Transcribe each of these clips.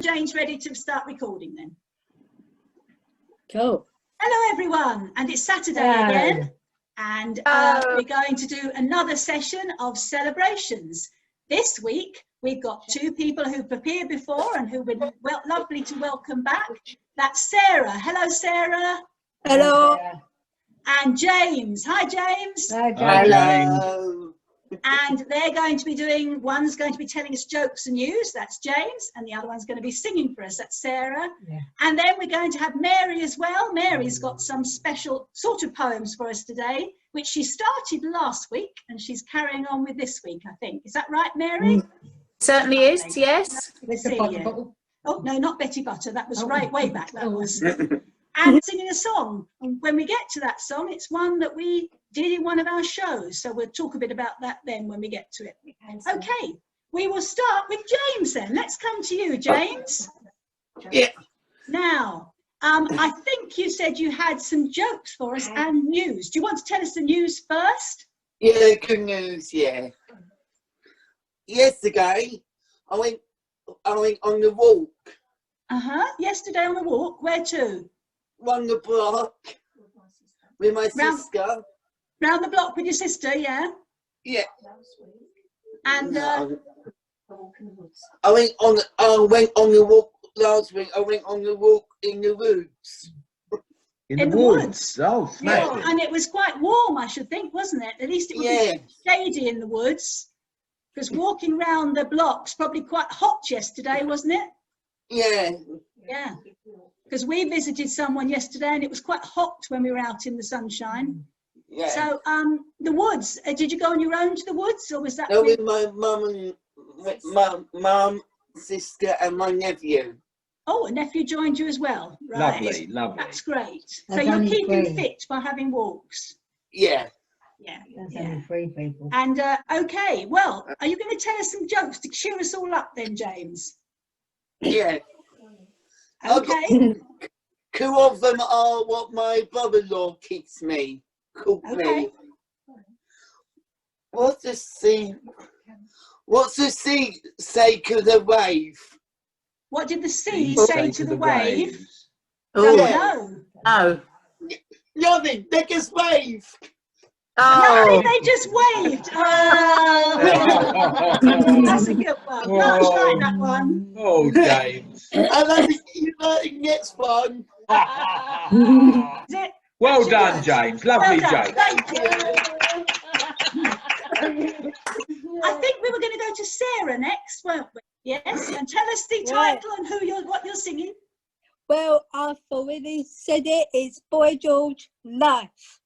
Jane's ready to start recording then. Cool. Hello everyone, and it's Saturday again, and we're going to do another session of celebrations. This week we've got two people who've appeared before and who would lovely to welcome back. That's Sarah. Hello Sarah. Hello. And James. Hi James. Hi, Hello. And they're going to be doing, one's going to be telling us jokes and news, that's James, and the other one's going to be singing for us, that's Sarah. Yeah. And then we're going to have Mary as well. Mary's got some special sort of poems for us today, which she started last week and she's carrying on with this week, I think. Is that right, Mary? Certainly is, yes. We'll see you. Oh, no, not Betty Butter. That was right way back, that was. And singing a song. And when we get to that song, it's one that we did in one of our shows. So we'll talk a bit about that then when we get to it. Okay, we will start with James then. Let's come to you, James. Yeah. Now, I think you said you had some jokes for us and news. Do you want to tell us the news first? Yeah, good news, yeah. Yesterday, I went on the walk. Yesterday on the walk. Where to? Round the block with my sister. Round the block with your sister, yeah? Yeah. And I went on the walk last week. I went on the walk in the woods. In the woods? Oh, yeah, and it was quite warm, I should think, wasn't it? At least it would be shady in the woods. Because walking round the block's probably quite hot yesterday, wasn't it? Yeah. Yeah. Because we visited someone yesterday and it was quite hot when we were out in the sunshine. Yeah. So, the woods, did you go on your own to the woods or was that? No, with my mum, sister and my nephew. Oh, a nephew joined you as well. Right. Lovely, lovely. That's great. So you're keeping fit by having walks? Yeah. Yeah. That's only 3 people. And, okay, well, are you going to tell us some jokes to cheer us all up then, James? Yeah. Okay. 2 of them are what my brother-in-law called me. What's the sea say to the wave? What did the sea say to the wave? Oh, No. oh. Nothing, they just wave. Oh. No, they just waved. Oh. That's a good one. Oh. Much like that one. Oh, James. I love it. Next one. Well done, James. Lovely joke. Thank you. I think we were going to go to Sarah next, weren't we? Yes, and tell us the title and what you're singing. Well, I've already said it. It's Boy George Life.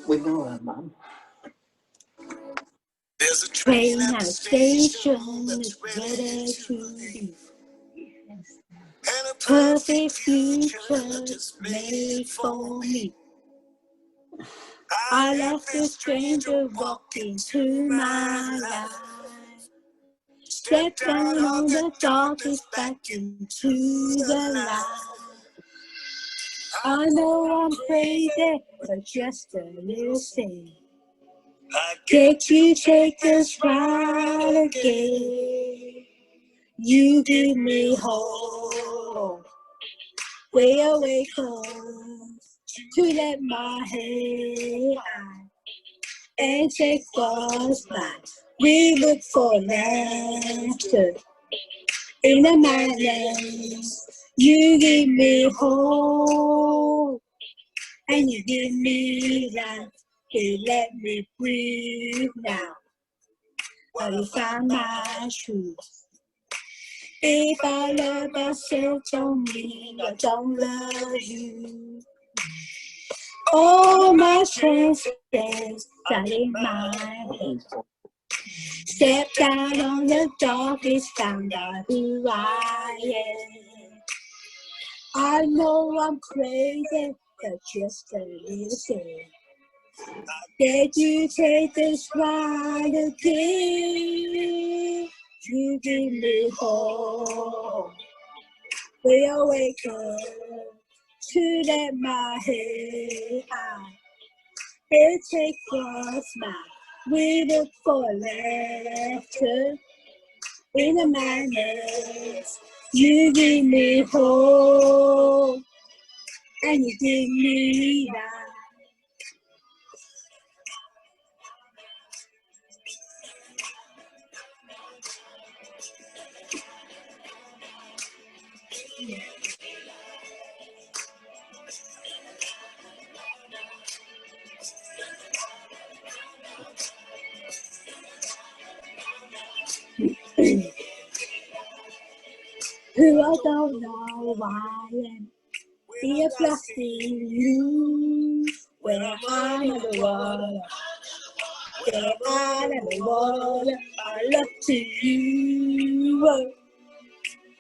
We know her, Mum. There's a Train at a station that's ready to leave. and a Perfect future just made for me. I left a stranger walk into my life. Step down on the darkest back into the light. I know I'm crazy, but just a little thing. I Get you take us right again. You give me hope, way away home, to let my head high and take what's mine. We look for laughter in the madness. You give me hope, and you give me life. You let me breathe now. While you find my truth. If I love myself, don't mean I don't love you. All my strength is out in my head. Step down on the darkest, found out who I am. I know I'm crazy, but just a little thing. Did you take this ride again? You give me hope. We awake up to let my head out. It takes what's mine. We look for laughter in the madness. You give me hope, and you give me life. Who I don't know why and be a fluffy you when I'm in the water. When I'm in the water, I look to you.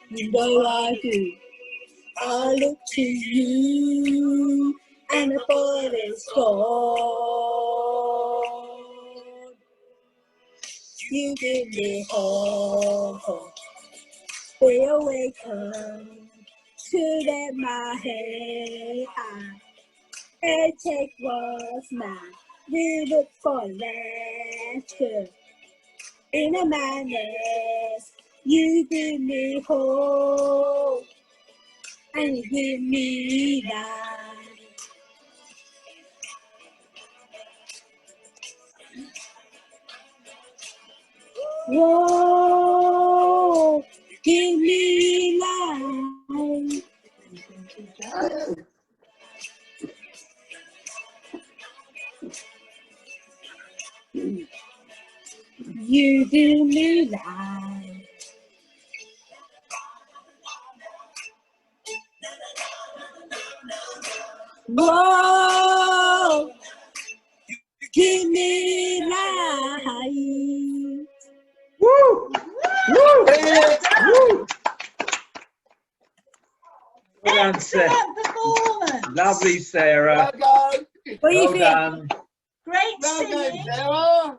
You know I do. I look to you, and the ball is gone. You give me hope. We awaken to that my head high and take what's mine. We look for laughter in a madness. You give me hope and you give me life. Whoa, give me life. You give me life. Whoa, give me life. Woo! Woo! Woo! Well done, Sarah. Excellent performance. Lovely, Sarah. Well done. What do you Well think? done. Great Well done, singing, Sarah.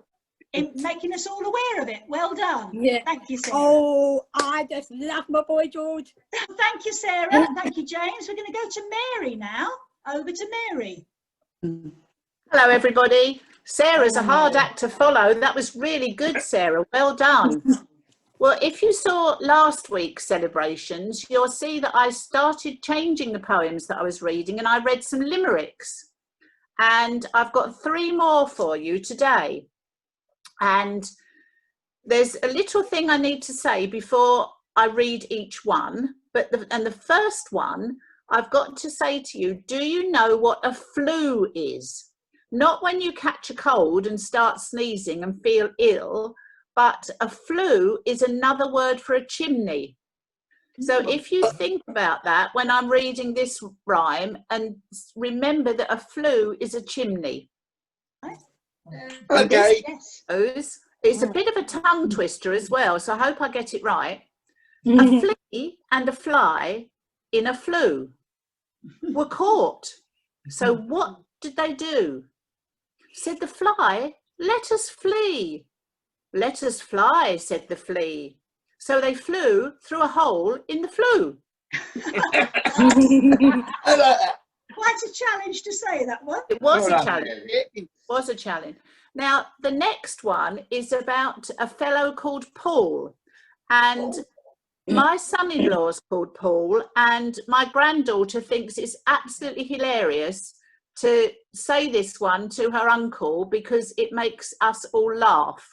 in making us all aware of it. Well done. Yeah. Thank you, Sarah. Oh, I just love my boy George. Thank you, Sarah. Thank you, James. We're going to go to Mary now. Over to Mary. Hello, everybody. Sarah's a hard act to follow. That was really good, Sarah. Well done. Well, if you saw last week's celebrations, you'll see that I started changing the poems that I was reading, and I read some limericks. And I've got 3 more for you today. And there's a little thing I need to say before I read each one. But the first one, I've got to say to you, do you know what a flu is? Not when you catch a cold and start sneezing and feel ill, but a flue is another word for a chimney. So if you think about that when I'm reading this rhyme, and remember that a flue is a chimney. Okay. Yes. It's a bit of a tongue twister as well, so I hope I get it right. A flea and a fly in a flue were caught. So what did they do? Said the fly, let us flee. Let us fly, said the flea. So they flew through a hole in the flue. I like that. Quite a challenge to say that one. It was Well a done. challenge. Was a challenge. Now, the next one is about a fellow called Paul. And my son-in-law is called Paul, and my granddaughter thinks it's absolutely hilarious to say this one to her uncle because it makes us all laugh.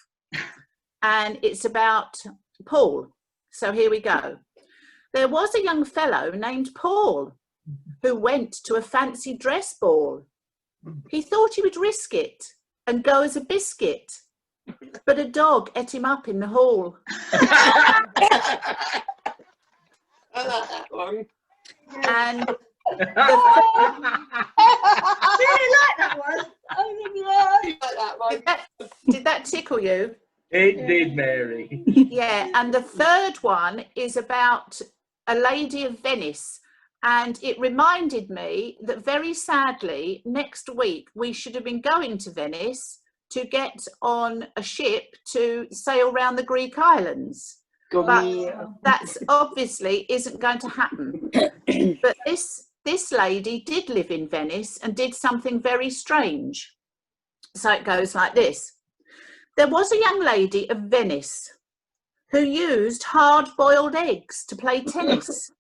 And it's about Paul. So here we go. There was a young fellow named Paul who went to a fancy dress ball. He thought he would risk it and go as a biscuit, but a dog ate him up in the hall. I like that one. And I really like that one. I like that one. did that tickle you? It did, Mary. Yeah, and the third one is about a lady of Venice. And it reminded me that very sadly, next week, we should have been going to Venice to get on a ship to sail around the Greek islands. But that's obviously isn't going to happen. But this lady did live in Venice and did something very strange. So it goes like this. There was a young lady of Venice who used hard-boiled eggs to play tennis.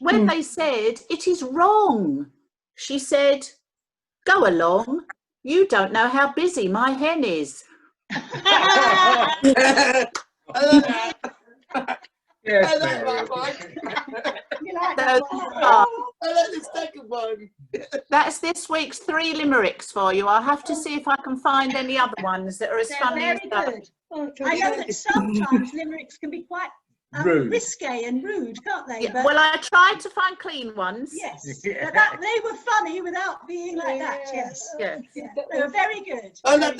When they said, "It is wrong," she said, "Go along. You don't know how busy my hen is." Yes, I like Mary. that one. You like So, that one? ah, I like the second one. that's this week's 3 limericks for you. I'll have to see if I can find any other ones that are as They're funny as very that. good. I know that sometimes limericks can be quite Rude. risque and rude, can't they? Yeah, But well, I tried to find clean ones. yes, Yeah. but that, they were funny without being like that. Yes, Yeah. yeah, they were very good. I like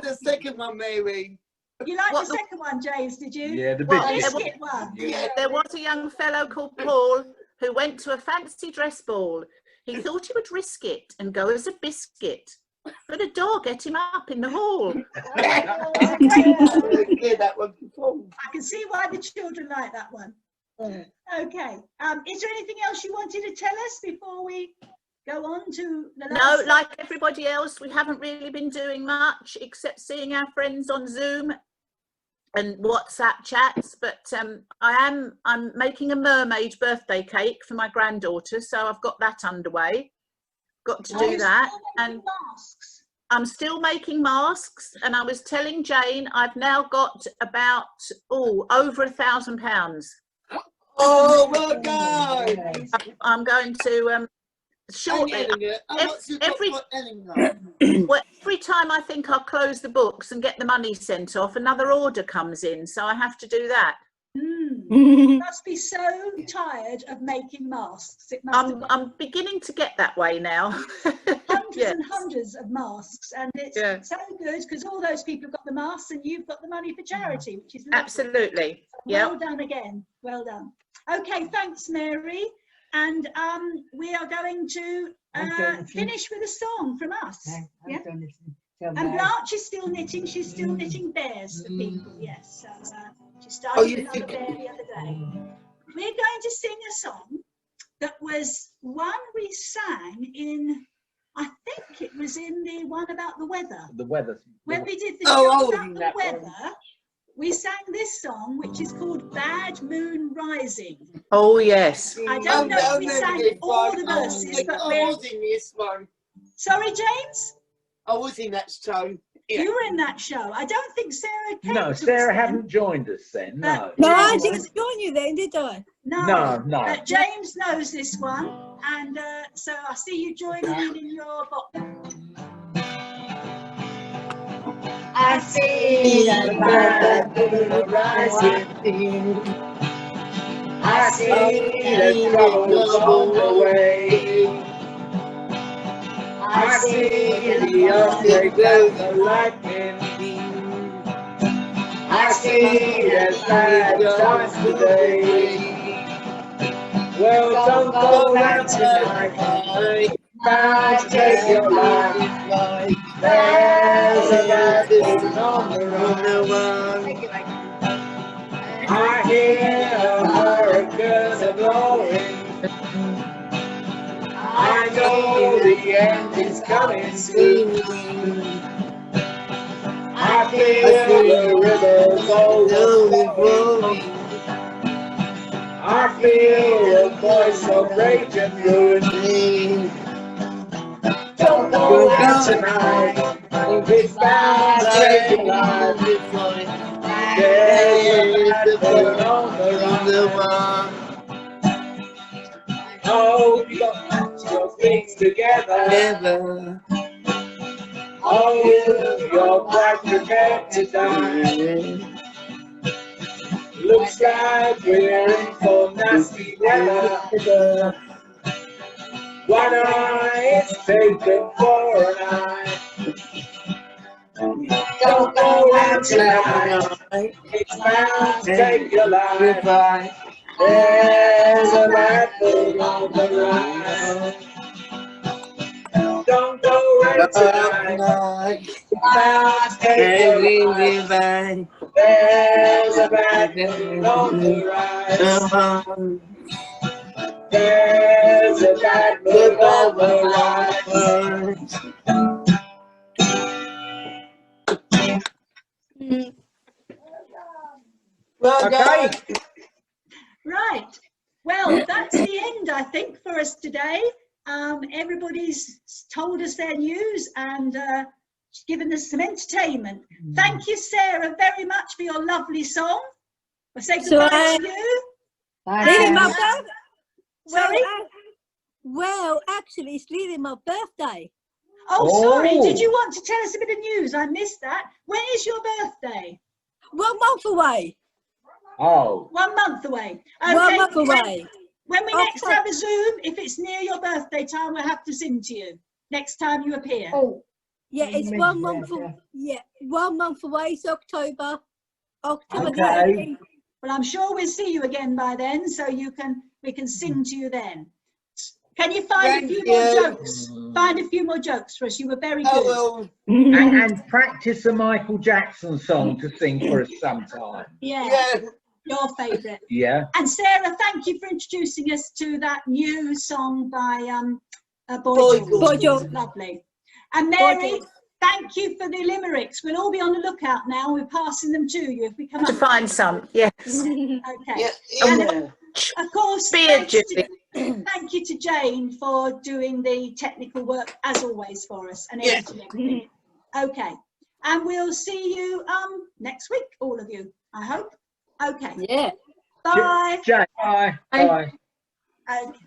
the second one, Mary. You liked What the second one, James? Did you? Yeah, the Well, biscuit. Biscuit one. Yeah. There was a young fellow called Paul who went to a fancy dress ball. He thought he would risk it and go as a biscuit, but a dog ate him up in the hall. Yeah, that one before. I can see why the children like that one. Okay. Is there anything else you wanted to tell us before we go on to the No, last? like everybody else, we haven't really been doing much except seeing our friends on Zoom and WhatsApp chats. But I'm making a mermaid birthday cake for my granddaughter, so I've got that underway. Got to do that, and Masks. I'm still making masks. And I was telling Jane, I've now got about over £1,000. Oh, well done. I'm going to shortly. Well, every time I think I'll close the books and get the money sent off, another order comes in, so I have to do that. You must be so tired of making masks. It must have been I'm beginning to get that way now. hundreds Yes. and hundreds of masks, and it's Yeah. so good because all those people have got the masks and you've got the money for charity, which is lovely. Absolutely. Yeah. Well done again. Well done. Okay, thanks, Mary. And we are going to finish with a song from us. Yeah. And Blanche is still knitting. She's still knitting bears for people. Yes. So she started another bear the other day. We're going to sing a song that was one we sang in, I think it was in the one about the weather. The weather. When we did the Oh, show I about that the weather, we sang this song, which is called Bad Moon Rising. Oh, yes. I don't know if we sang all the verses, but I we're... was in this one. Sorry, James? I was in that show. Yeah. You were in that show. I don't think Sarah came No, to us Sarah then. hadn't joined us then. No. No, I didn't join you then, did I? No. But James knows this one, and so I see you joining in your box. I see the bad moon rising. I see the troubles on the way. I see the earthquake and the lightning. I see the bad times today. Well, don't go out tonight. Might take your life. There's a bad moon on the run. I hear hurricanes are blowing. I know the end is coming soon. I feel the rivers overflowing. I feel the voice of rage and ruin. Don't go out tonight. It's bad, take your life. There's a bad moon on the run. Oh, you got your things together. Oh, you're quite prepared to die. Looks like we're in for nasty weather. One eye is taken for an eye. Don't go out tonight. It's bound to take your life. There's a bad moon on the rise. Don't go out tonight. It's bound to take your life. There's a bad moon on the rise. There's a bad moon on the rise. Well Okay. done. Right. Well, that's the end, I think, for us today. Everybody's told us their news and given us some entertainment. Thank you, Sarah, very much for your lovely song. I'll say goodbye to you. Lily, my birthday. Sorry? Well, actually, it's Lily, my birthday. Oh, sorry. Oh. Did you want to tell us a bit of news? I missed that. When is your birthday? 1 month away. Oh. 1 month away. 1 month away. When we Oh, next have a Zoom, if it's near your birthday time, we'll have to sing to you next time you appear. Oh. Yeah, it's 1 month. Yeah, 1 month away. It's October. October. Okay. Well, I'm sure we'll see you again by then, so we can sing to you then. Can you find a few more jokes? Find a few more jokes for us. You were very good. Oh, well, And practice the Michael Jackson song to sing for us sometime. Yeah, yeah. your favourite. Yeah. And Sarah, thank you for introducing us to that new song by Boy Boy George. George. Boy George. Lovely. And Boy Mary, George. thank you for the limericks. We'll all be on the lookout now. We're passing them to you if we come To up. find some, yes. Okay. Yeah. And Yeah. of course, Beard, thank you to Jane for doing the technical work as always for us and Yeah. editing everything. Okay. And we'll see you next week, all of you, I hope. Okay. Yeah. Bye. Jay, bye. Bye. Bye. Okay.